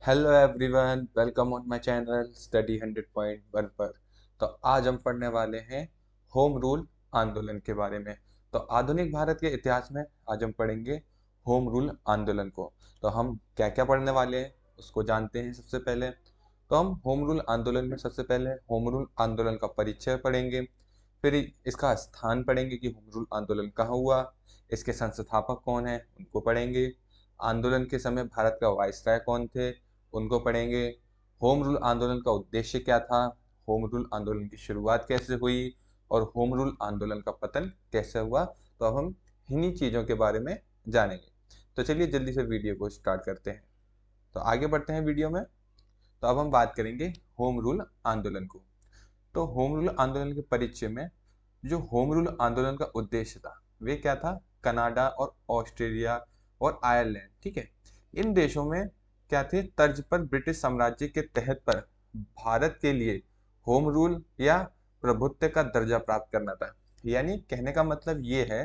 Hello everyone, welcome on my channel study 100.1 पर। तो आज हम पढ़ने वाले हैं होम रूल आंदोलन के बारे में। तो आधुनिक भारत के इतिहास में आज हम पढ़ेंगे होम रूल आंदोलन को। तो हम क्या क्या पढ़ने वाले हैं उसको जानते हैं। सबसे पहले तो हम होम रूल आंदोलन में सबसे पहले होम रूल आंदोलन का परिचय पढ़ेंगे। फिर इसका स्थान पढ़ेंगे कि होम रूल आंदोलन कहाँ हुआ, इसके संस्थापक कौन है उनको पढ़ेंगे। आंदोलन के समय भारत का वायसराय कौन थे उनको पढ़ेंगे। होम रूल आंदोलन का उद्देश्य क्या था, होम रूल आंदोलन की शुरुआत कैसे हुई और होम रूल आंदोलन का पतन कैसे हुआ। तो अब हम इन्हीं चीज़ों के बारे में जानेंगे। तो चलिए जल्दी से वीडियो को स्टार्ट करते हैं। तो आगे बढ़ते हैं वीडियो में। तो अब हम बात करेंगे होम रूल आंदोलन को। तो होम रूल आंदोलन के परिचय में जो होम रूल आंदोलन का उद्देश्य था वे क्या था, कनाडा और ऑस्ट्रेलिया और आयरलैंड, ठीक है, इन देशों में क्या थे तर्ज पर ब्रिटिश साम्राज्य के तहत पर भारत के लिए होम रूल या प्रभुत्व का दर्जा प्राप्त करना था। यानी कहने का मतलब ये है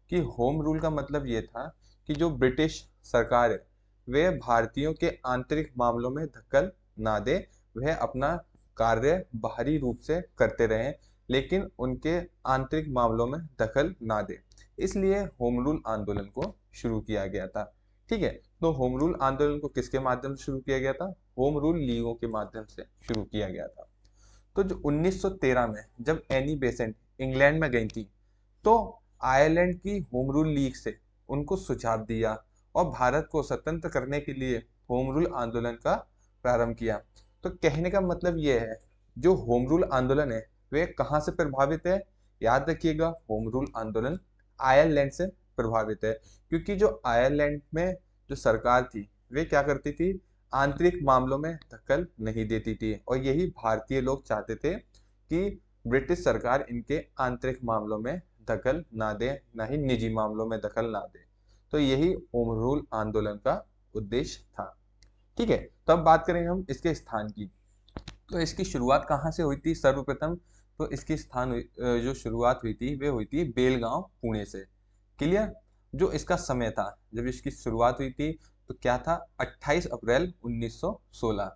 कि होम रूल का मतलब ये था कि जो ब्रिटिश सरकार है वे भारतीयों के आंतरिक मामलों में दखल ना दे, वह अपना कार्य बाहरी रूप से करते रहें लेकिन उनके आंतरिक मामलों में दखल ना दे। इसलिए होम रूल आंदोलन को शुरू किया गया था। ठीक है, तो होम रूल आंदोलन को किसके माध्यम से शुरू किया गया था, होम रूल लीगों के माध्यम से शुरू किया गया था। तो जो 1913 में जब एनी बेसेंट इंग्लैंड में गई थी तो आयरलैंड की होम रूल लीग से उनको सुझाव दिया और भारत को स्वतंत्र करने के लिए होम रूल आंदोलन का प्रारंभ किया। तो कहने का मतलब ये है जो होम रूल आंदोलन है वे कहाँ से प्रभावित है, याद रखिएगा होम रूल आंदोलन आयरलैंड से प्रभावित है। क्योंकि जो आयरलैंड में जो सरकार थी वे क्या करती थी, आंतरिक मामलों में दखल नहीं देती थी और यही भारतीय लोग चाहते थे कि ब्रिटिश सरकार इनके आंतरिक मामलों में दखल ना दे, ना ही निजी मामलों में दखल ना दे। तो यही होम रूल आंदोलन का उद्देश्य था। ठीक है, तो अब बात करेंगे हम इसके स्थान की। तो इसकी शुरुआत कहाँ से हुई थी सर्वप्रथम। तो इसकी जो शुरुआत हुई थी वे हुई थी बेलगांव पुणे से। क्लियर। जो इसका समय था जब इसकी शुरुआत हुई थी तो क्या था, 28 अप्रैल 1916।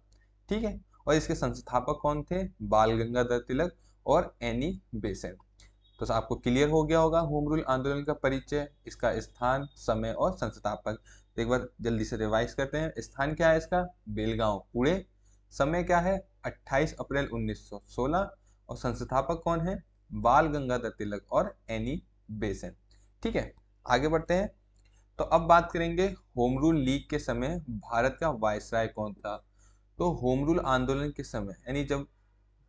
ठीक है, और इसके संस्थापक कौन थे, बाल गंगाधर तिलक और एनी बेसेंट। तो आपको क्लियर हो गया होगा होम रूल आंदोलन का परिचय, इसका स्थान, समय और संस्थापक। तो एक बार जल्दी से रिवाइज करते हैं। स्थान क्या है इसका, बेलगांव पुणे। समय क्या है, 28 अप्रैल 1916। और संस्थापक कौन है, बाल गंगाधर तिलक और एनी बेसेंट। ठीक है, आगे बढ़ते हैं। तो अब बात करेंगे होम रूल लीग के समय भारत का वायसराय कौन था। तो होम रूल आंदोलन के समय यानी जब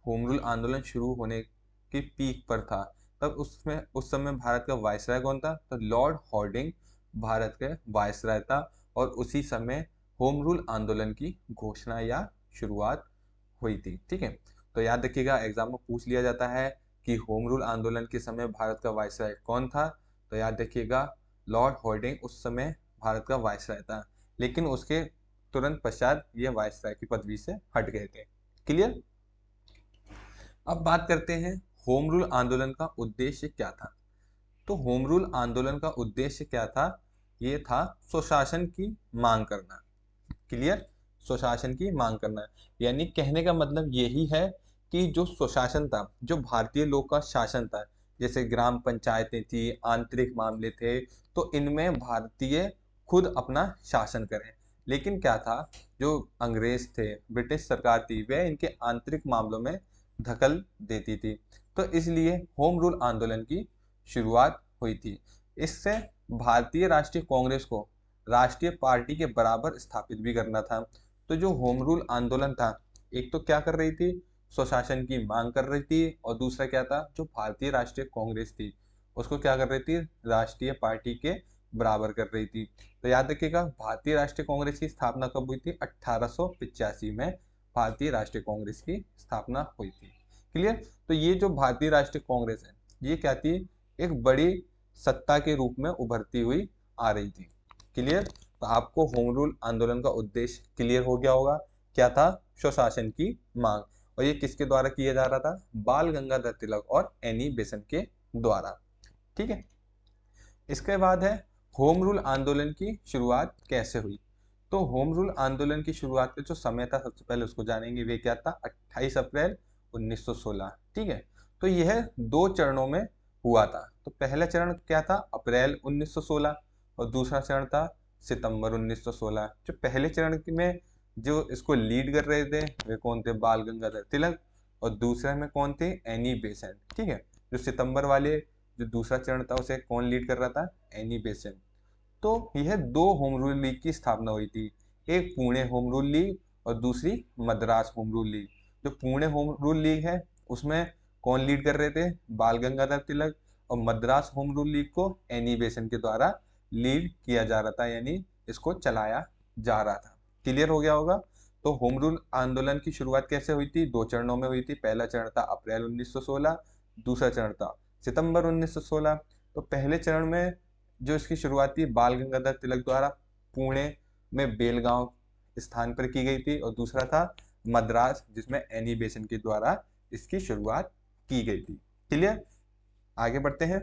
होम रूल आंदोलन शुरू होने की पीक पर था तब उसमें उस समय भारत का वायसराय कौन था, तो लॉर्ड हॉर्डिंग भारत के वायसराय था। और उसी समय होम रूल आंदोलन की घोषणा या शुरुआत हुई थी। ठीक है, तो याद रखिएगा एग्जाम में पूछ लिया जाता है कि होम रूल आंदोलन के समय भारत का वायसराय कौन था। तो याद रखिएगा लॉर्ड हॉर्डिंग उस समय भारत का वायसराय था, लेकिन उसके तुरंत पश्चात ये वायसराय की पदवी से हट गए थे। क्लियर। अब बात करते हैं होम रूल आंदोलन का उद्देश्य क्या था। तो होम रूल आंदोलन का उद्देश्य क्या था, ये था स्वशासन की मांग करना। क्लियर, स्वशासन की मांग करना। यानी कहने का मतलब यही है कि जो स्वशासन था, जो भारतीय लोक का शासन था, जैसे ग्राम पंचायतें थी, आंतरिक मामले थे, तो इनमें भारतीय खुद अपना शासन करें। लेकिन क्या था, जो अंग्रेज थे, ब्रिटिश सरकार थी, वह इनके आंतरिक मामलों में दखल देती थी। तो इसलिए होम रूल आंदोलन की शुरुआत हुई थी। इससे भारतीय राष्ट्रीय कांग्रेस को राष्ट्रीय पार्टी के बराबर स्थापित भी करना था। तो जो होम रूल आंदोलन था, एक तो क्या कर रही थी, स्वशासन की मांग कर रही थी, और दूसरा क्या था, जो भारतीय राष्ट्रीय कांग्रेस थी उसको क्या कर रही थी, राष्ट्रीय पार्टी के बराबर कर रही थी। तो याद रखिएगा भारतीय राष्ट्रीय कांग्रेस की स्थापना कब हुई थी, 1885 में भारतीय राष्ट्रीय कांग्रेस की स्थापना हुई थी। क्लियर। तो ये जो भारतीय राष्ट्रीय कांग्रेस है ये क्या थी, एक बड़ी सत्ता के रूप में उभरती हुई आ रही थी। क्लियर। तो आपको होम रूल आंदोलन का उद्देश्य क्लियर हो गया होगा, क्या था, स्वशासन की मांग। और ये किसके द्वारा किया जा रहा था, बाल गंगाधर तिलक और एनी बेसेंट के द्वारा। ठीक है, इसके बाद है होम रूल आंदोलन की शुरुआत कैसे हुई। तो होम रूल आंदोलन की शुरुआत का जो समय था सबसे पहले उसको जानेंगे। वे क्या था? 28 अप्रैल 1916। ठीक है, तो यह 2 चरणों में हुआ था। तो पहला चरण क्या था? अप्रैल 1916 और दूसरा चरण था सितंबर 1916। जो पहले चरण में जो इसको लीड कर रहे थे वे कौन थे? बाल गंगाधर तिलक। और दूसरे में कौन थे? Annie Besant. ठीक है, जो सितंबर वाले जो दूसरा चरण था उसे कौन लीड कर रहा था? Annie Besant. तो यह 2 होम रूल लीग की स्थापना हुई थी, एक पुणे होम रूल लीग और दूसरी मद्रास होम रूल लीग। जो पुणे होम रूल लीग है उसमें कौन लीड कर रहे थे? बाल गंगाधर तिलक। और मद्रास होम रूल लीग को एनी बेसेंट के द्वारा लीड किया जा रहा था, यानी इसको चलाया जा रहा था। क्लियर हो गया होगा? तो होम रूल आंदोलन की शुरुआत कैसे हुई थी? 2 चरणों में हुई थी। पहला चरण था अप्रैल 1916, दूसरा चरण था सितंबर 1916। तो पहले चरण में जो इसकी शुरुआत थी बाल गंगाधर तिलक द्वारा पुणे में बेलगांव स्थान पर की गई थी, और दूसरा था मद्रास जिसमें एनी बेसेंट के द्वारा इसकी शुरुआत की गई थी। क्लियर? आगे बढ़ते हैं।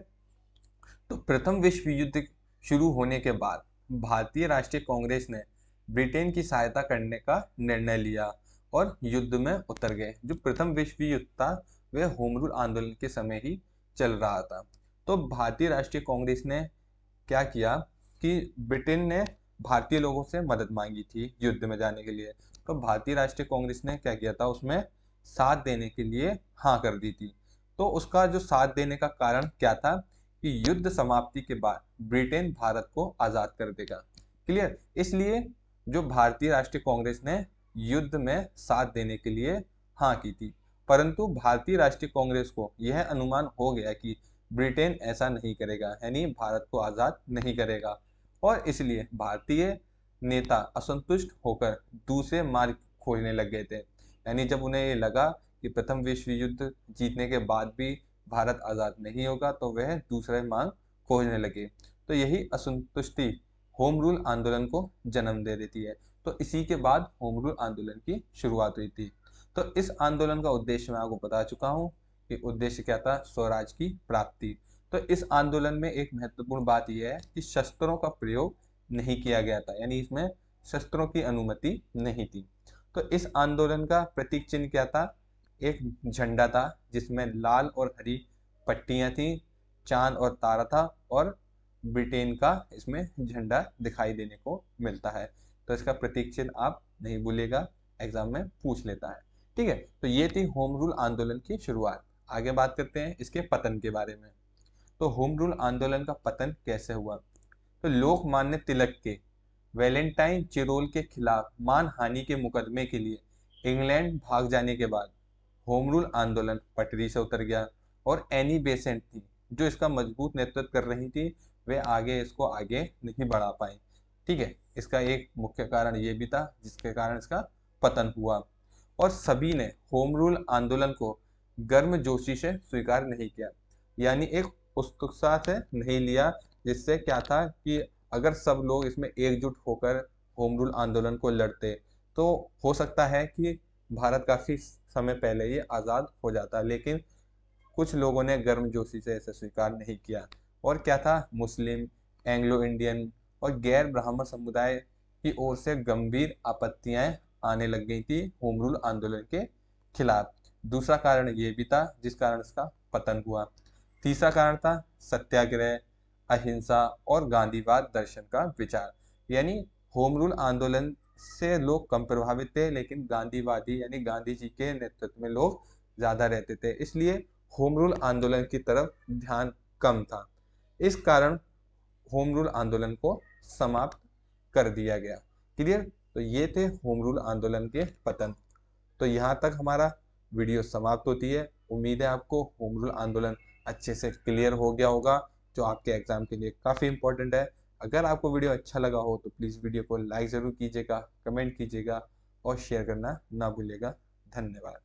तो प्रथम विश्व युद्ध शुरू होने के बाद भारतीय राष्ट्रीय कांग्रेस ने ब्रिटेन की सहायता करने का निर्णय लिया और युद्ध में उतर गए। जो प्रथम विश्व युद्ध था वह होम रूल आंदोलन के समय ही चल रहा था। तो भारतीय राष्ट्रीय कांग्रेस ने क्या किया कि ब्रिटेन ने भारतीय लोगों से मदद मांगी थी युद्ध में जाने के लिए। तो भारतीय राष्ट्रीय कांग्रेस ने क्या किया था? उसमें साथ देने के लिए हाँ कर दी थी। तो उसका जो साथ देने का कारण क्या था कि युद्ध समाप्ति के बाद ब्रिटेन भारत को आजाद कर देगा। क्लियर? इसलिए जो भारतीय राष्ट्रीय कांग्रेस ने युद्ध में साथ देने के लिए हाँ की थी, परंतु भारतीय राष्ट्रीय कांग्रेस को यह अनुमान हो गया कि ब्रिटेन ऐसा नहीं करेगा, यानी भारत को आजाद नहीं करेगा, और इसलिए भारतीय नेता असंतुष्ट होकर दूसरे मार्ग खोजने लग गए थे। यानी जब उन्हें ये लगा कि प्रथम विश्व युद्ध जीतने के बाद भी भारत आजाद नहीं होगा तो वह दूसरे मार्ग खोजने लगे। तो यही असंतुष्टि होम रूल आंदोलन को जन्म दे देती है। तो इसी के बाद होम रूल आंदोलन की शुरुआत हुई थी। तो इस आंदोलन का उद्देश्य मैं आपको बता चुका हूँ कि उद्देश्य क्या था? स्वराज की प्राप्ति। तो इस आंदोलन में एक महत्वपूर्ण बात यह है कि शस्त्रों का प्रयोग नहीं किया गया था, यानी इसमें शस्त्रों की अनुमति नहीं थी। तो इस आंदोलन का प्रतीक चिन्ह क्या था? एक झंडा था जिसमें लाल और हरी पट्टियां थी, चांद और तारा था, और ब्रिटेन का इसमें झंडा दिखाई देने को मिलता है। तो इसका प्रतीक चिन्ह आप नहीं भूलिएगा, एग्जाम में पूछ लेता है। ठीक है, तो ये थी होम रूल आंदोलन की शुरुआत। आगे बात करते हैं इसके पतन के बारे में। तो होम रूल आंदोलन का पतन कैसे हुआ? तो लोकमान्य तिलक के वैलेंटाइन चिरोल के खिलाफ मानहानि के मुकदमे के लिए इंग्लैंड भाग जाने के बाद होम रूल आंदोलन पटरी से उतर गया, और एनी बेसेंट थी जो इसका मजबूत नेतृत्व कर रही थी, वे इसको आगे नहीं बढ़ा पाई। ठीक है, इसका एक मुख्य कारण ये भी था जिसके कारण इसका पतन हुआ। और सभी ने होम रूल आंदोलन को गर्मजोशी से स्वीकार नहीं किया, यानी एक उत्सुकता से नहीं लिया, जिससे क्या था कि अगर सब लोग इसमें एकजुट होकर होम रूल आंदोलन को लड़ते तो हो सकता है कि भारत काफी समय पहले ही आजाद हो जाता, लेकिन कुछ लोगों ने गर्मजोशी से इसे स्वीकार नहीं किया। और क्या था? मुस्लिम, एंग्लो इंडियन और गैर ब्राह्मण समुदाय की ओर से गंभीर आपत्तियां आने लग गई थी होम रूल आंदोलन के खिलाफ। दूसरा कारण ये भी था जिस कारण इसका पतन हुआ। तीसरा कारण था सत्याग्रह, अहिंसा और गांधीवाद दर्शन का विचार। यानी होम रूल आंदोलन से लोग कम प्रभावित थे, लेकिन गांधीवादी यानी गांधी जी के नेतृत्व में लोग ज्यादा रहते थे, इसलिए होम रूल आंदोलन की तरफ ध्यान कम था। इस कारण होम रूल आंदोलन को समाप्त कर दिया गया। क्लियर? तो ये थे होम रूल आंदोलन के पतन। तो यहाँ तक हमारा वीडियो समाप्त होती है। उम्मीद है आपको होम रूल आंदोलन अच्छे से क्लियर हो गया होगा, जो आपके एग्जाम के लिए काफ़ी इंपॉर्टेंट है। अगर आपको वीडियो अच्छा लगा हो तो प्लीज़ वीडियो को लाइक ज़रूर कीजिएगा, कमेंट कीजिएगा और शेयर करना ना भूलिएगा। धन्यवाद।